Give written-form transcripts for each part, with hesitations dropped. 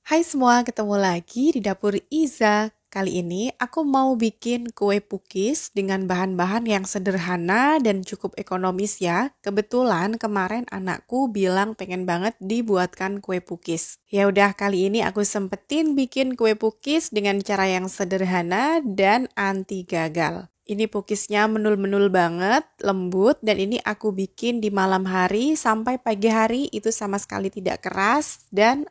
Hai semua, ketemu lagi di dapur Iza. Kali ini aku mau bikin kue pukis dengan bahan-bahan yang sederhana dan cukup ekonomis ya. Kebetulan kemarin anakku bilang pengen banget dibuatkan kue pukis. Ya udah kali ini aku sempetin bikin kue pukis dengan cara yang sederhana dan anti gagal. Ini pukisnya menul-menul banget, lembut, dan ini aku bikin di malam hari sampai pagi hari itu sama sekali tidak keras dan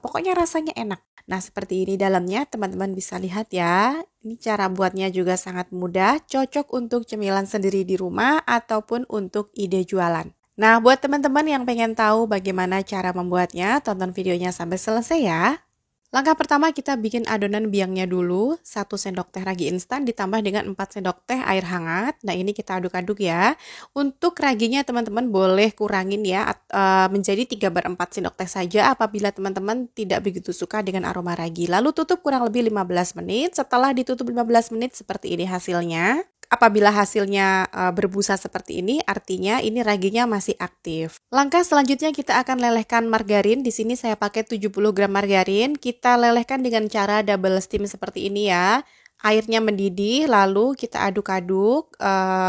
pokoknya rasanya enak. Nah, seperti ini dalamnya teman-teman bisa lihat ya. Ini cara buatnya juga sangat mudah, cocok untuk cemilan sendiri di rumah ataupun untuk ide jualan. Nah, buat teman-teman yang pengen tahu bagaimana cara membuatnya, tonton videonya sampai selesai ya. Langkah pertama kita bikin adonan biangnya dulu, 1 sendok teh ragi instan ditambah dengan 4 sendok teh air hangat. Nah ini kita aduk-aduk ya. Untuk raginya teman-teman boleh kurangin ya, menjadi 3/4 sendok teh saja apabila teman-teman tidak begitu suka dengan aroma ragi. Lalu tutup kurang lebih 15 menit, setelah ditutup 15 menit seperti ini hasilnya. Apabila hasilnya berbusa seperti ini, artinya ini raginya masih aktif. Langkah selanjutnya kita akan lelehkan margarin. Di sini saya pakai 70 gram margarin. Kita lelehkan dengan cara double steam seperti ini ya. Airnya mendidih, lalu kita aduk-aduk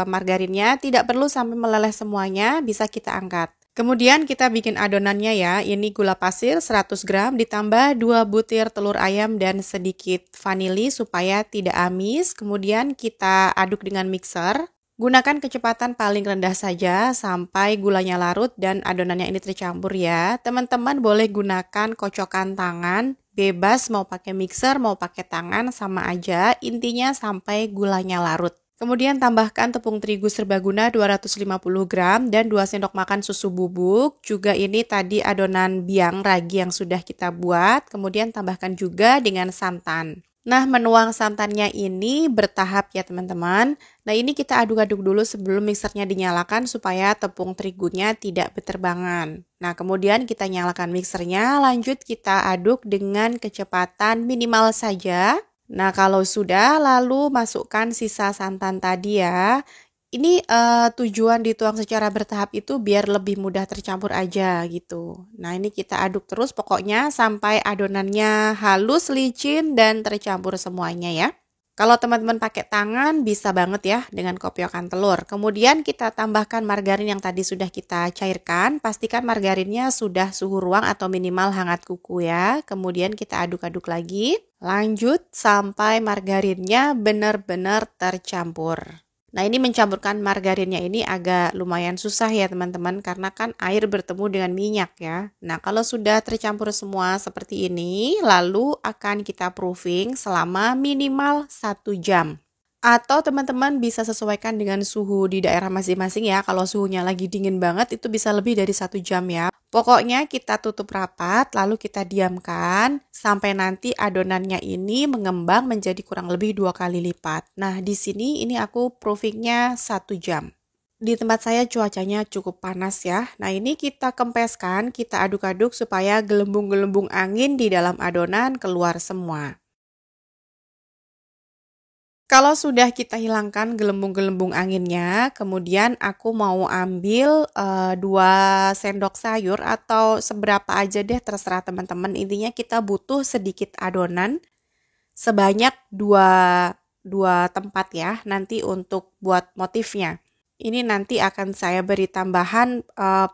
margarinnya. Tidak perlu sampai meleleh semuanya, bisa kita angkat. Kemudian kita bikin adonannya ya. Ini gula pasir 100 gram ditambah 2 butir telur ayam dan sedikit vanili supaya tidak amis. Kemudian kita aduk dengan mixer. Gunakan kecepatan paling rendah saja sampai gulanya larut dan adonannya ini tercampur ya. Teman-teman boleh gunakan kocokan tangan, bebas mau pakai mixer, mau pakai tangan sama aja. Intinya sampai gulanya larut. Kemudian tambahkan tepung terigu serbaguna 250 gram dan 2 sendok makan susu bubuk. Juga ini tadi adonan biang ragi yang sudah kita buat. Kemudian tambahkan juga dengan santan. Nah, menuang santannya ini bertahap ya teman-teman. Nah, ini kita aduk-aduk dulu sebelum mixernya dinyalakan supaya tepung terigunya tidak berterbangan. Nah, kemudian kita nyalakan mixernya, lanjut kita aduk dengan kecepatan minimal saja. Nah, kalau sudah, lalu masukkan sisa santan tadi ya. Ini tujuan dituang secara bertahap itu biar lebih mudah tercampur aja gitu. Nah, ini kita aduk terus pokoknya sampai adonannya halus, licin, dan tercampur semuanya ya. Kalau teman-teman pakai tangan bisa banget ya dengan kopiokan telur. Kemudian kita tambahkan margarin yang tadi sudah kita cairkan. Pastikan margarinnya sudah suhu ruang atau minimal hangat kuku ya. Kemudian kita aduk-aduk lagi. Lanjut sampai margarinnya benar-benar tercampur. Nah, ini mencampurkan margarinnya ini agak lumayan susah ya teman-teman karena kan air bertemu dengan minyak ya. Nah, kalau sudah tercampur semua seperti ini, lalu akan kita proofing selama minimal 1 jam. Atau teman-teman bisa sesuaikan dengan suhu di daerah masing-masing ya. Kalau suhunya lagi dingin banget itu bisa lebih dari 1 jam ya. Pokoknya kita tutup rapat lalu kita diamkan sampai nanti adonannya ini mengembang menjadi kurang lebih 2 kali lipat. Nah di sini ini aku proofingnya 1 jam. Di tempat saya cuacanya cukup panas ya. Nah ini kita kempeskan, kita aduk-aduk supaya gelembung-gelembung angin di dalam adonan keluar semua. Kalau sudah kita hilangkan gelembung-gelembung anginnya, kemudian aku mau ambil 2 sendok sayur atau seberapa aja deh terserah teman-teman. Intinya kita butuh sedikit adonan sebanyak dua tempat ya nanti untuk buat motifnya. Ini nanti akan saya beri tambahan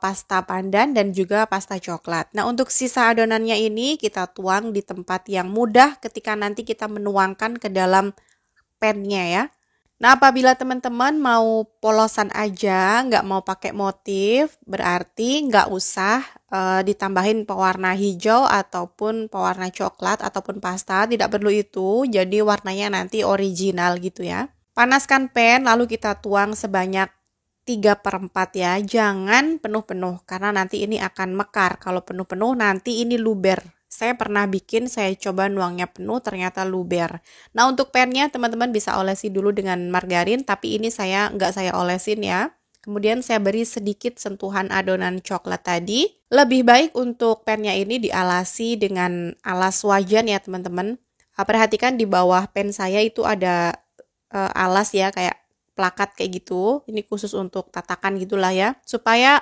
pasta pandan dan juga pasta coklat. Nah untuk sisa adonannya ini kita tuang di tempat yang mudah ketika nanti kita menuangkan ke dalam pennya ya. Nah, apabila teman-teman mau polosan aja, nggak mau pakai motif, berarti nggak usah ditambahin pewarna hijau ataupun pewarna coklat ataupun pasta, tidak perlu itu. Jadi warnanya nanti original gitu ya. Panaskan pen, lalu kita tuang sebanyak 3/4 ya. Jangan penuh-penuh karena nanti ini akan mekar. Kalau penuh-penuh nanti ini luber. Saya pernah bikin, saya coba nuangnya penuh, ternyata luber. Nah, untuk pennya teman-teman bisa olesi dulu dengan margarin, tapi ini nggak saya olesin ya. Kemudian saya beri sedikit sentuhan adonan coklat tadi. Lebih baik untuk pennya ini dialasi dengan alas wajan ya teman-teman. Perhatikan di bawah pen saya itu ada alas ya, kayak plakat kayak gitu. Ini khusus untuk tatakan gitulah ya, supaya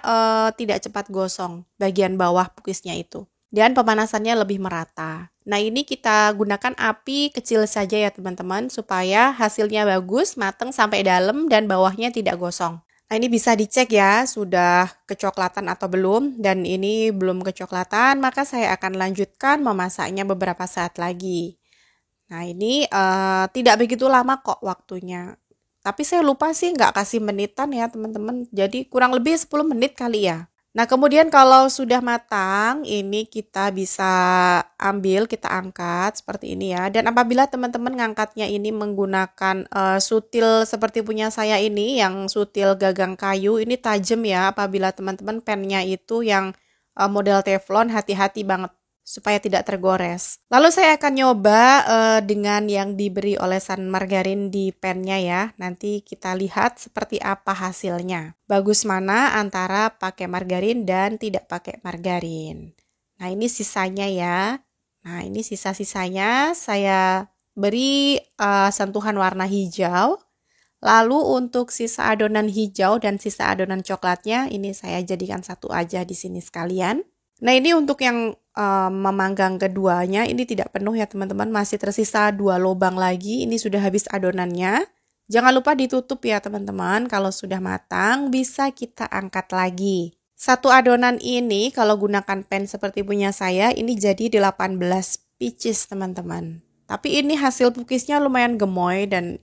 tidak cepat gosong bagian bawah pukisnya itu. dan pemanasannya lebih merata. Nah, ini kita gunakan api kecil saja ya teman-teman, supaya hasilnya bagus, matang sampai dalam dan bawahnya tidak gosong. Nah, ini bisa dicek ya, sudah kecoklatan atau belum. Dan ini belum kecoklatan, maka saya akan lanjutkan memasaknya beberapa saat lagi. Nah, ini tidak begitu lama kok waktunya. Tapi saya lupa sih nggak kasih menitan ya teman-teman. Jadi kurang lebih 10 menit kali ya. Nah, kemudian kalau sudah matang, ini kita bisa ambil, kita angkat seperti ini ya. Dan apabila teman-teman ngangkatnya ini menggunakan sutil seperti punya saya ini, yang sutil gagang kayu, ini tajam ya. Apabila teman-teman pennya itu yang model teflon, hati-hati banget supaya tidak tergores. Lalu saya akan nyoba dengan yang diberi olesan margarin di pennya ya. Nanti kita lihat seperti apa hasilnya. Bagus mana antara pakai margarin dan tidak pakai margarin. Nah, ini sisanya ya. Nah, ini sisa-sisanya saya beri sentuhan warna hijau. Lalu untuk sisa adonan hijau dan sisa adonan coklatnya, ini saya jadikan satu aja di sini sekalian. Nah, ini untuk yang memanggang keduanya, ini tidak penuh ya teman-teman, masih tersisa 2 lubang lagi, ini sudah habis adonannya. Jangan lupa ditutup ya teman-teman, kalau sudah matang bisa kita angkat lagi. Satu adonan ini kalau gunakan pan seperti punya saya, ini jadi 18 pieces teman-teman. Tapi ini hasil cookiesnya lumayan gemoy dan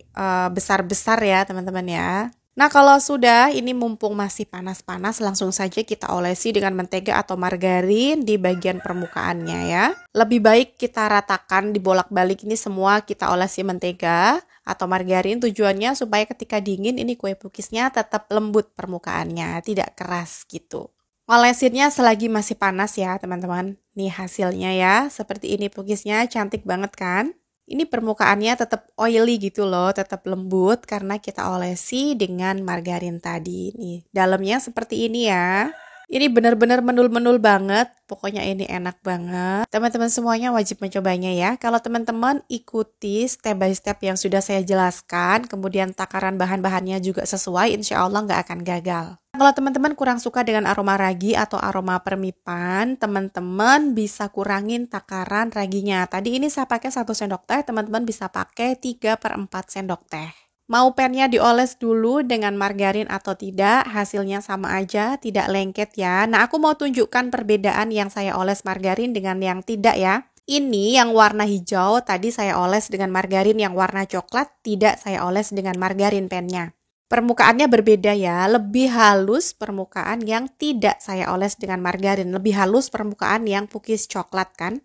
besar-besar ya teman-teman ya. Nah, kalau sudah ini mumpung masih panas-panas, langsung saja kita olesi dengan mentega atau margarin di bagian permukaannya ya. Lebih baik kita ratakan, dibolak-balik ini semua kita olesi mentega atau margarin, tujuannya supaya ketika dingin ini kue cookiesnya tetap lembut permukaannya, tidak keras gitu. Olesinnya selagi masih panas ya teman-teman. Nih hasilnya ya, seperti ini cookiesnya, cantik banget kan? Ini permukaannya tetap oily gitu loh, tetap lembut karena kita olesi dengan margarin tadi. Nih, dalamnya seperti ini ya. Ini benar-benar menul-menul banget. Pokoknya ini enak banget. Teman-teman semuanya wajib mencobanya ya. Kalau teman-teman ikuti step by step yang sudah saya jelaskan, kemudian takaran bahan-bahannya juga sesuai, insya Allah nggak akan gagal. Kalau teman-teman kurang suka dengan aroma ragi atau aroma permipan, teman-teman bisa kurangin takaran raginya. Tadi ini saya pakai 1 sendok teh, teman-teman bisa pakai 3/4 sendok teh. Mau pennya dioles dulu dengan margarin atau tidak, hasilnya sama aja, tidak lengket ya. Nah, aku mau tunjukkan perbedaan yang saya oles margarin dengan yang tidak ya. Ini yang warna hijau, tadi saya oles dengan margarin, yang warna coklat tidak saya oles dengan margarin pennya. Permukaannya berbeda ya, lebih halus permukaan yang tidak saya oles dengan margarin, lebih halus permukaan yang cookies coklat kan.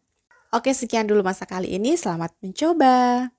Oke, sekian dulu masa kali ini, selamat mencoba.